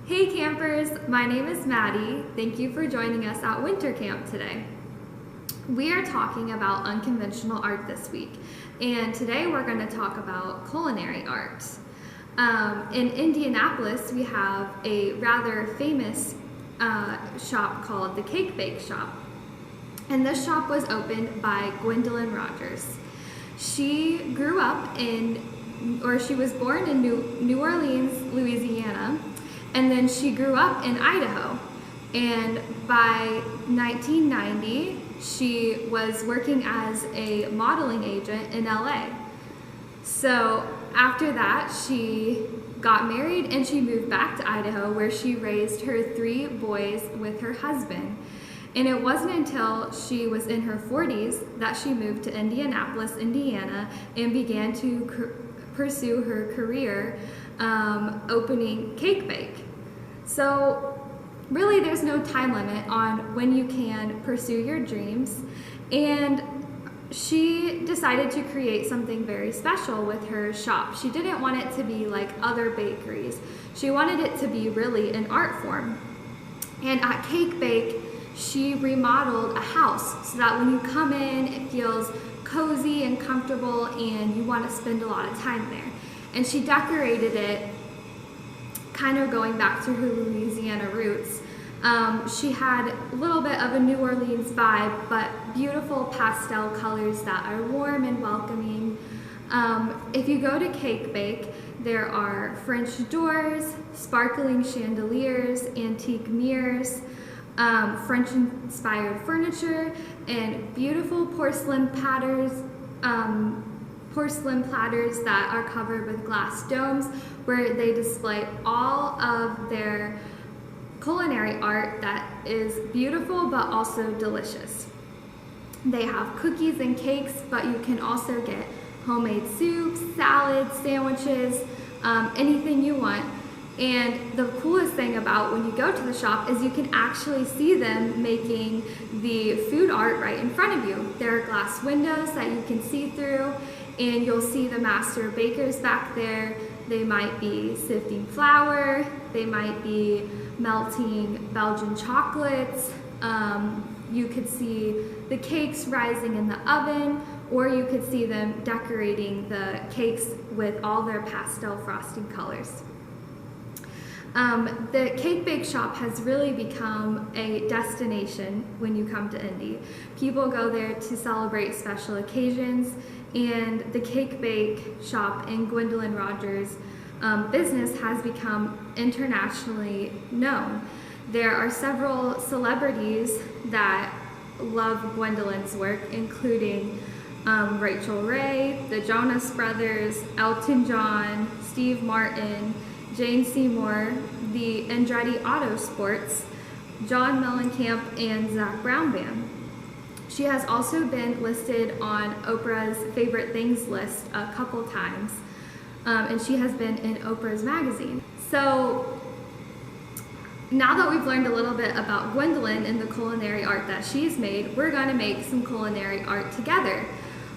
Hey campers, my name is Maddie. Thank you for joining us at winter camp today. We are talking about unconventional art this week, and today we're going to talk about culinary art. In Indianapolis, we have a rather famous shop called the Cake Bake Shop, and this shop was opened by Gwendolyn Rogers. She was born in New Orleans, Louisiana, and then she grew up in Idaho. And by 1990, she was working as a modeling agent in LA. So after that, she got married and she moved back to Idaho, where she raised her 3 boys with her husband. And it wasn't until she was in her 40s that she moved to Indianapolis, Indiana, and began to pursue her career opening Cake Bake. So really there's no time limit on when you can pursue your dreams, and she decided to create something very special with her shop. She didn't want it to be like other bakeries. She wanted it to be really an art form. And at Cake Bake, she remodeled a house so that when you come in, it feels cozy and comfortable and you want to spend a lot of time there. And she decorated it kind of going back to her Louisiana roots. She had a little bit of a New Orleans vibe, but beautiful pastel colors that are warm and welcoming. If you go to Cake Bake, there are French doors, sparkling chandeliers, antique mirrors, French-inspired furniture, and beautiful porcelain platters that are covered with glass domes, where they display all of their culinary art that is beautiful but also delicious. They have cookies and cakes, but you can also get homemade soups, salads, sandwiches, anything you want. And the coolest thing about when you go to the shop is you can actually see them making the food art right in front of you. There are glass windows that you can see through, and you'll see the master bakers back there. They might be sifting flour, they might be melting Belgian chocolates, you could see the cakes rising in the oven, or you could see them decorating the cakes with all their pastel frosting colors. The Cake Bake Shop has really become a destination when you come to Indy. People go there to celebrate special occasions, and the Cake Bake Shop in Gwendolyn Rogers' business has become internationally known. There are several celebrities that love Gwendolyn's work, including Rachel Ray, the Jonas Brothers, Elton John, Steve Martin, Jane Seymour, the Andretti Autosports, John Mellencamp, and Zach Brown Band. She has also been listed on Oprah's Favorite Things list a couple times, and she has been in Oprah's magazine. So now that we've learned a little bit about Gwendolyn and the culinary art that she's made, we're going to make some culinary art together.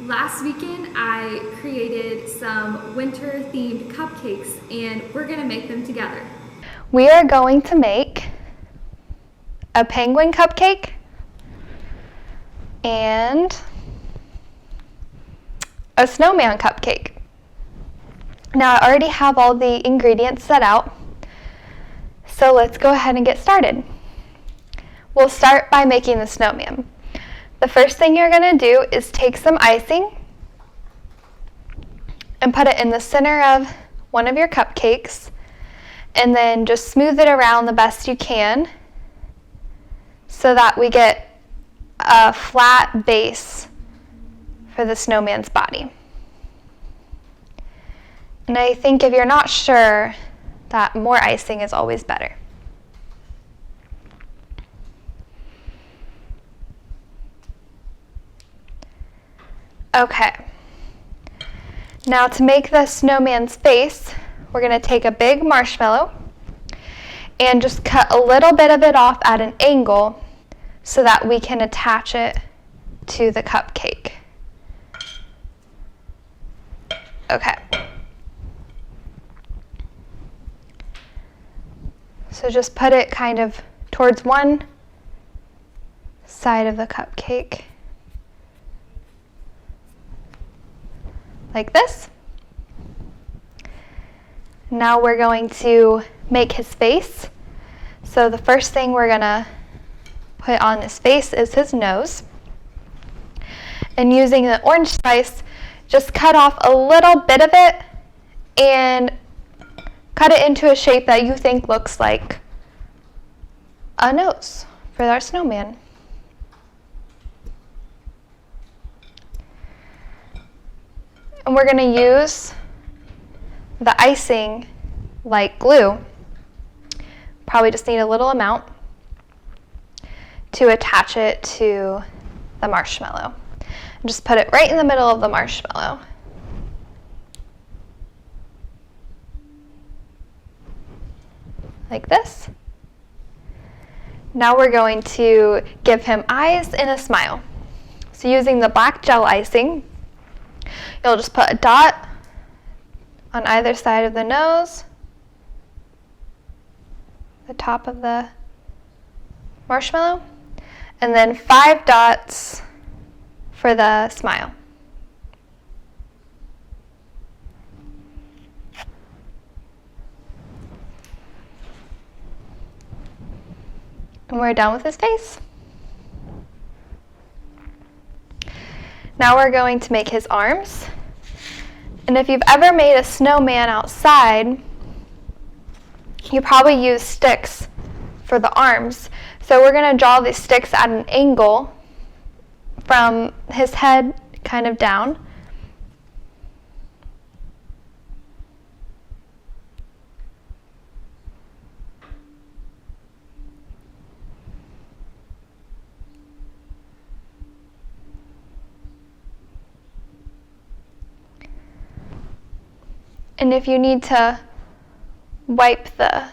Last weekend, I created some winter-themed cupcakes, and we're going to make them together. We are going to make a penguin cupcake and a snowman cupcake. Now, I already have all the ingredients set out, so let's go ahead and get started. We'll start by making the snowman. The first thing you're going to do is take some icing and put it in the center of one of your cupcakes, and then just smooth it around the best you can so that we get a flat base for the snowman's body. And I think if you're not sure, that more icing is always better. Okay, now to make the snowman's face, we're going to take a big marshmallow and just cut a little bit of it off at an angle so that we can attach it to the cupcake. Okay. So just put it kind of towards one side of the cupcake, like this. Now we're going to make his face. So the first thing we're gonna put on his face is his nose. And using the orange slice, just cut off a little bit of it and cut it into a shape that you think looks like a nose for our snowman. And we're going to use the icing like glue. Probably just need a little amount to attach it to the marshmallow. And just put it right in the middle of the marshmallow. Like this. Now we're going to give him eyes and a smile. So using the black gel icing, you'll just put a dot on either side of the nose, the top of the marshmallow, and then 5 dots for the smile. And we're done with his face. Now we're going to make his arms. And if you've ever made a snowman outside, you probably use sticks for the arms. So we're going to draw these sticks at an angle from his head kind of down. And if you need to wipe the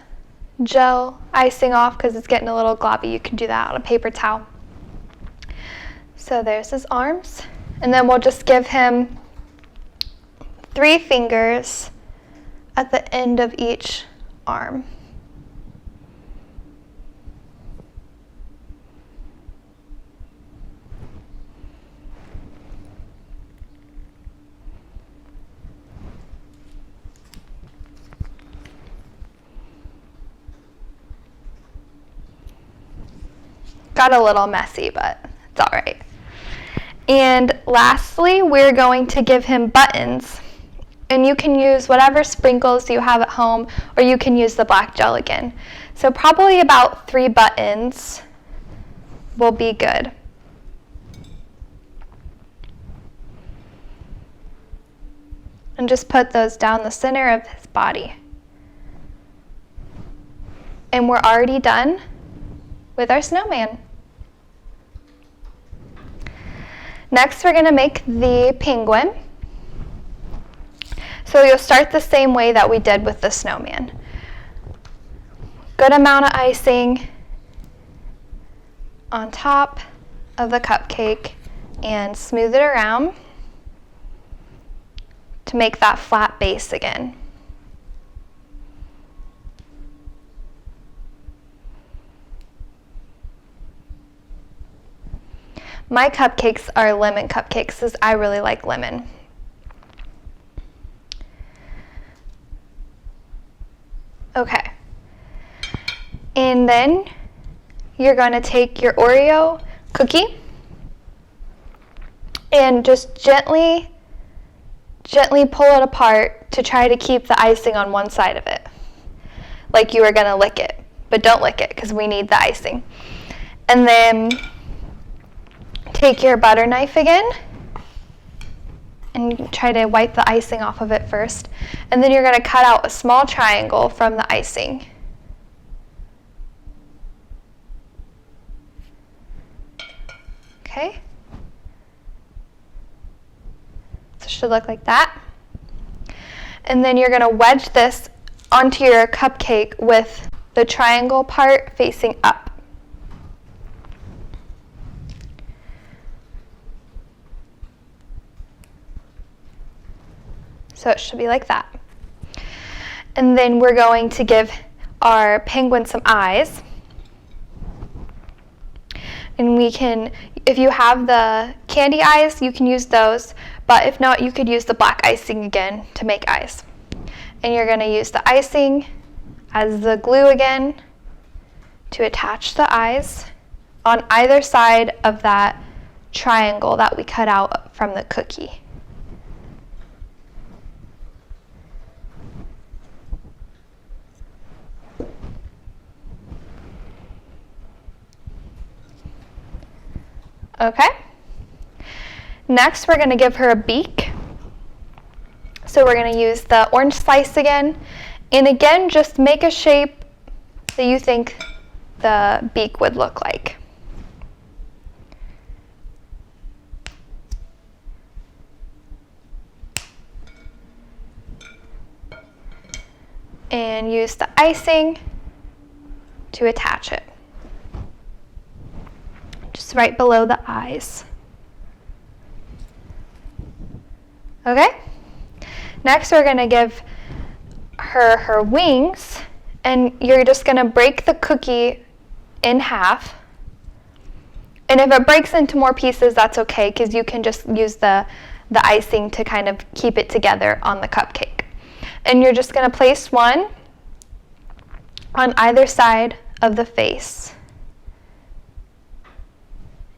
gel icing off because it's getting a little globby, you can do that on a paper towel. So there's his arms. And then we'll just give him 3 fingers at the end of each arm. Got a little messy, but it's all right. And lastly, we're going to give him buttons. And you can use whatever sprinkles you have at home, or you can use the black gel again. So probably about 3 buttons will be good. And just put those down the center of his body. And we're already done with our snowman. Next, we're going to make the penguin. So you'll start the same way that we did with the snowman. Good amount of icing on top of the cupcake and smooth it around to make that flat base again. My cupcakes are lemon cupcakes because I really like lemon. Okay. And then you're going to take your Oreo cookie and just gently pull it apart to try to keep the icing on one side of it. Like you were going to lick it, but don't lick it because we need the icing. And then take your butter knife again and try to wipe the icing off of it first. And then you're going to cut out a small triangle from the icing. Okay. So it should look like that. And then you're going to wedge this onto your cupcake with the triangle part facing up. So it should be like that. And then we're going to give our penguin some eyes. And we can, if you have the candy eyes, you can use those, but if not, you could use the black icing again to make eyes. And you're going to use the icing as the glue again to attach the eyes on either side of that triangle that we cut out from the cookie. Okay. Next, we're going to give her a beak. So we're going to use the orange slice again. And again, just make a shape that you think the beak would look like. And use the icing to attach it. Just right below the eyes. Okay? Next, we're going to give her wings, and you're just going to break the cookie in half. And if it breaks into more pieces, that's okay, because you can just use the icing to kind of keep it together on the cupcake. And you're just going to place one on either side of the face.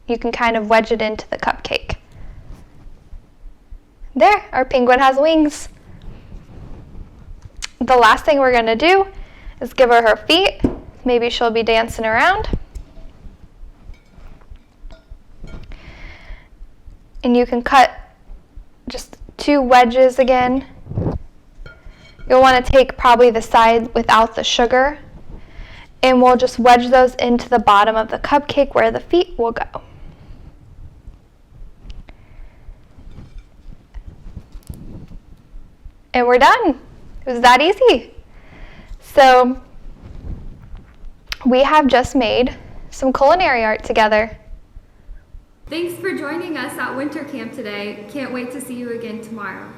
You can kind of wedge it into the cupcake. There, our penguin has wings. The last thing we're going to do is give her her feet. Maybe she'll be dancing around. And you can cut just 2 wedges again. You'll want to take probably the side without the sugar, and we'll just wedge those into the bottom of the cupcake where the feet will go. And we're done. It was that easy. So we have just made some culinary art together. Thanks for joining us at winter camp today. Can't wait to see you again tomorrow.